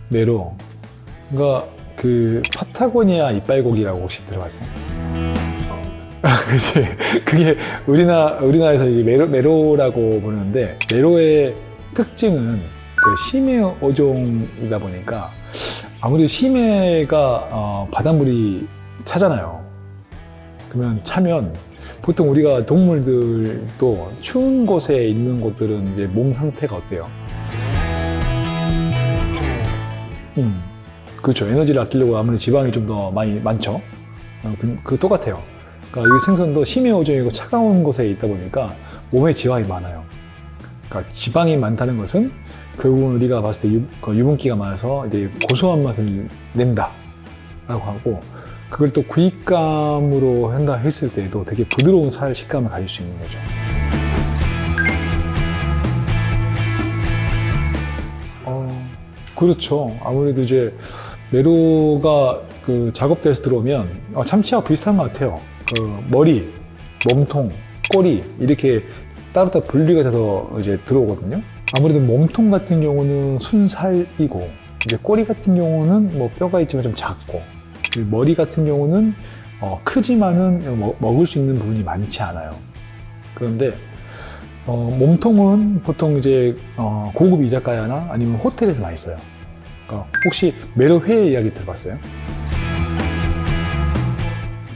메로. 그러니까 그 파타고니아 이빨고기라고 혹시 들어봤어요? 그치. 그게 우리나라에서 이제 메로라고 부르는데, 메로의 특징은 그 심해 어종이다 보니까 아무래도 심해가 바닷물이 차잖아요. 그러면 차면 보통 우리가 동물들도 추운 곳에 있는 곳들은 이제 몸 상태가 어때요? 그렇죠. 에너지를 아끼려고 아무래도 지방이 좀 더 많죠. 그 똑같아요. 그러니까 이 생선도 심해 어종이고 차가운 곳에 있다 보니까 몸에 지방이 많아요. 그러니까 지방이 많다는 것은 결국은 우리가 봤을 때 유분기가 많아서 이제 고소한 맛을 낸다라고 하고, 그걸 또 구이감으로 한다 했을 때도 되게 부드러운 살 식감을 가질 수 있는 거죠. 그렇죠. 아무래도 이제 메로가 그 작업대에서 들어오면 참치하고 비슷한 것 같아요. 그 머리, 몸통, 꼬리 이렇게 따로따로 분리가 돼서 이제 들어오거든요. 아무래도 몸통 같은 경우는 순살이고, 이제 꼬리 같은 경우는 뭐 뼈가 있지만 좀 작고, 머리 같은 경우는 크지만은 먹을 수 있는 부분이 많지 않아요. 그런데 몸통은 보통 이제 고급 이자카야나 아니면 호텔에서 많이 써요. 그러니까 혹시 메로회 이야기 들어봤어요?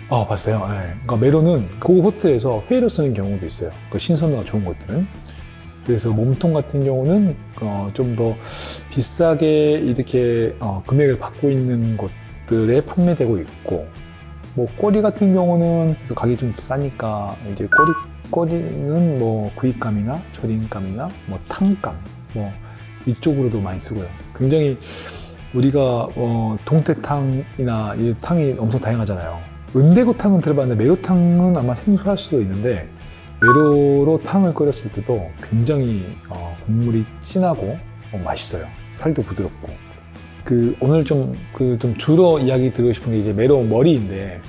봤어요. 네. 그러니까 메로는 고급 호텔에서 회로 쓰는 경우도 있어요. 그 신선도가 좋은 것들은. 그래서 몸통 같은 경우는 좀 더 비싸게 이렇게 금액을 받고 있는 곳들에 판매되고 있고, 뭐 꼬리 같은 경우는 가격이 좀 싸니까 이제 꼬리는 뭐 구이감이나 조림감이나 뭐 탕감 뭐 이쪽으로도 많이 쓰고요. 굉장히 우리가 동태탕이나 이 탕이 엄청 다양하잖아요. 은대구탕은 들어봤는데 메로탕은 아마 생소할 수도 있는데, 메로로 탕을 끓였을 때도 굉장히 국물이 진하고 맛있어요. 살도 부드럽고. 오늘 좀 주로 이야기 드리고 싶은 게 이제 메로 머리인데,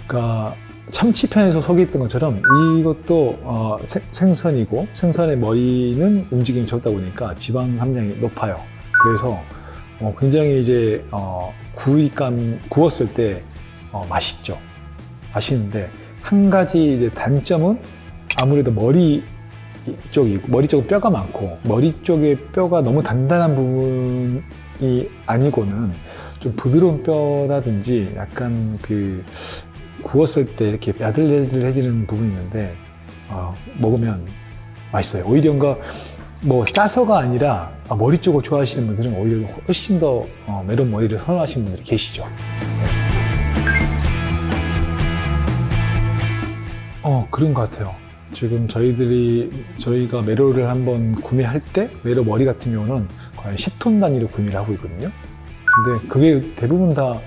그러니까 참치편에서 속에 있던 것처럼 이것도 생선이고, 생선의 머리는 움직임이 적다 보니까 지방 함량이 높아요. 그래서 굉장히 이제 구웠을 때 맛있죠. 맛있는데 한 가지 이제 단점은 아무래도 머리 쪽은 뼈가 많고, 머리 쪽에 뼈가 너무 단단한 부분이 아니고는 좀 부드러운 뼈라든지 약간 그 구웠을 때 이렇게 야들야들해지는 부분이 있는데 먹으면 맛있어요. 오히려 뭐 싸서가 아니라 머리 쪽을 좋아하시는 분들은 오히려 훨씬 더 메론 머리를 선호하시는 분들이 계시죠. 그런 것 같아요. 지금 저희가 메로를 한번 구매할 때 메로 머리 같은 경우는 거의 10톤 단위로 구매를 하고 있거든요. 근데 그게 대부분 다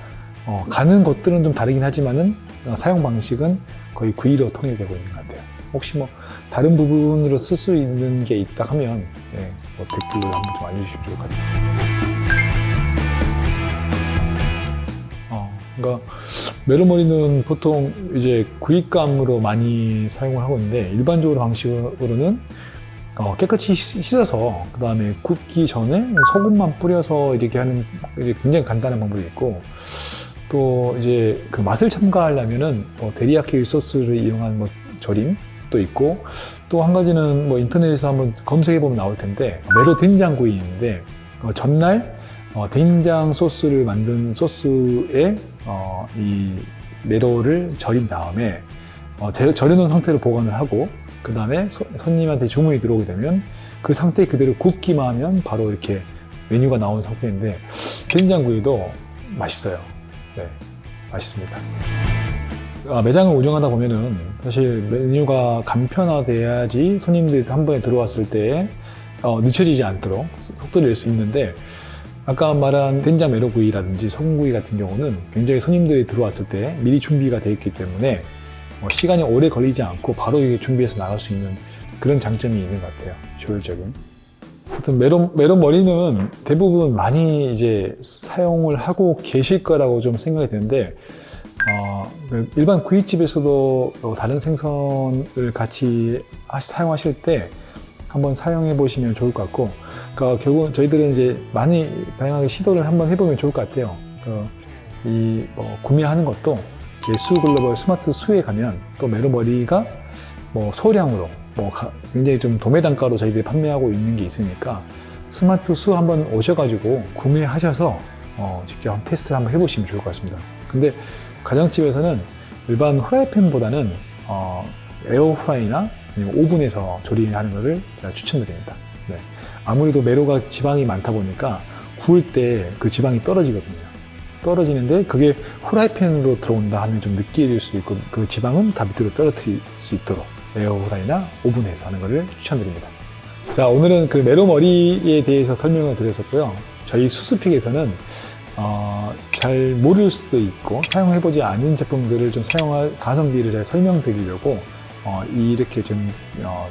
가는 곳들은 좀 다르긴 하지만은 사용 방식은 거의 구이로 통일되고 있는 것 같아요. 혹시 뭐 다른 부분으로 쓸 수 있는 게 있다 하면 뭐 댓글로 한번 좀 알려주시면 좋을 것 같아요. 그러니까 메로머리는 보통 이제 구이감으로 많이 사용을 하고 있는데, 일반적으로 방식으로는 깨끗이 씻어서 그 다음에 굽기 전에 소금만 뿌려서 이렇게 하는 이제 굉장히 간단한 방법이 있고, 또 이제 그 맛을 첨가하려면은 데리야끼 소스를 이용한 뭐 조림도 있고, 또 한 가지는 뭐 인터넷에서 한번 검색해 보면 나올 텐데, 메로 된장구이인데 전날 된장 소스를 만든 소스에 이 메로를 절인 다음에 절여놓은 상태로 보관을 하고, 그 다음에 손님한테 주문이 들어오게 되면 그 상태 그대로 굽기만 하면 바로 이렇게 메뉴가 나온 상태인데, 된장구이도 맛있어요. 네, 맛있습니다. 매장을 운영하다 보면은 사실 메뉴가 간편화돼야지 손님들이 한 번에 들어왔을 때 늦춰지지 않도록 속도를 낼 수 있는데, 아까 말한 된장 메로구이라든지 소금구이 같은 경우는 굉장히 손님들이 들어왔을 때 미리 준비가 되어 있기 때문에 시간이 오래 걸리지 않고 바로 준비해서 나갈 수 있는 그런 장점이 있는 것 같아요. 효율적인. 하여튼 메론 머리는 대부분 많이 이제 사용을 하고 계실 거라고 좀 생각이 드는데, 일반 구이집에서도 다른 생선을 같이 사용하실 때 한번 사용해 보시면 좋을 것 같고, 그러니까 결국은 저희들은 이제 많이 다양하게 시도를 한번 해보면 좋을 것 같아요. 구매하는 것도 수글로벌 스마트 수에 가면 또 메로머리가 소량으로 굉장히 좀 도매단가로 저희들이 판매하고 있는 게 있으니까 스마트 수 한번 오셔가지고 구매하셔서 직접 테스트를 한번 해보시면 좋을 것 같습니다. 근데 가정집에서는 일반 후라이팬보다는 에어프라이나 아니면 오븐에서 조리하는 것을 추천드립니다. 네. 아무래도 메로가 지방이 많다 보니까 구울 때 그 지방이 떨어지거든요. 떨어지는데 그게 후라이팬으로 들어온다 하면 좀 느끼해질 수 있고 그 지방은 다 밑으로 떨어뜨릴 수 있도록 에어프라이나 오븐에서 하는 것을 추천드립니다. 자, 오늘은 그 메로머리에 대해서 설명을 드렸었고요. 저희 수수픽에서는 잘 모를 수도 있고 사용해보지 않은 제품들을 좀 사용할 가성비를 잘 설명드리려고 이렇게 좀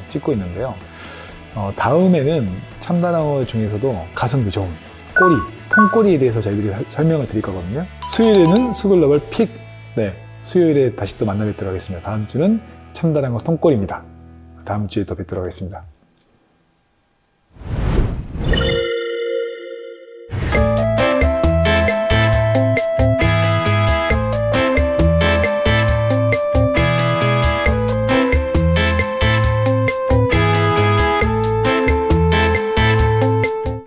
찍고 있는데요. 다음에는 참다랑어 중에서도 가성비 좋은 꼬리, 통꼬리에 대해서 저희들이 설명을 드릴 거거든요. 수요일에는 수글로벌 픽, 네, 수요일에 다시 또 만나 뵙도록 하겠습니다. 다음 주는 참다랑어 통꼬리입니다. 다음 주에 또 뵙도록 하겠습니다.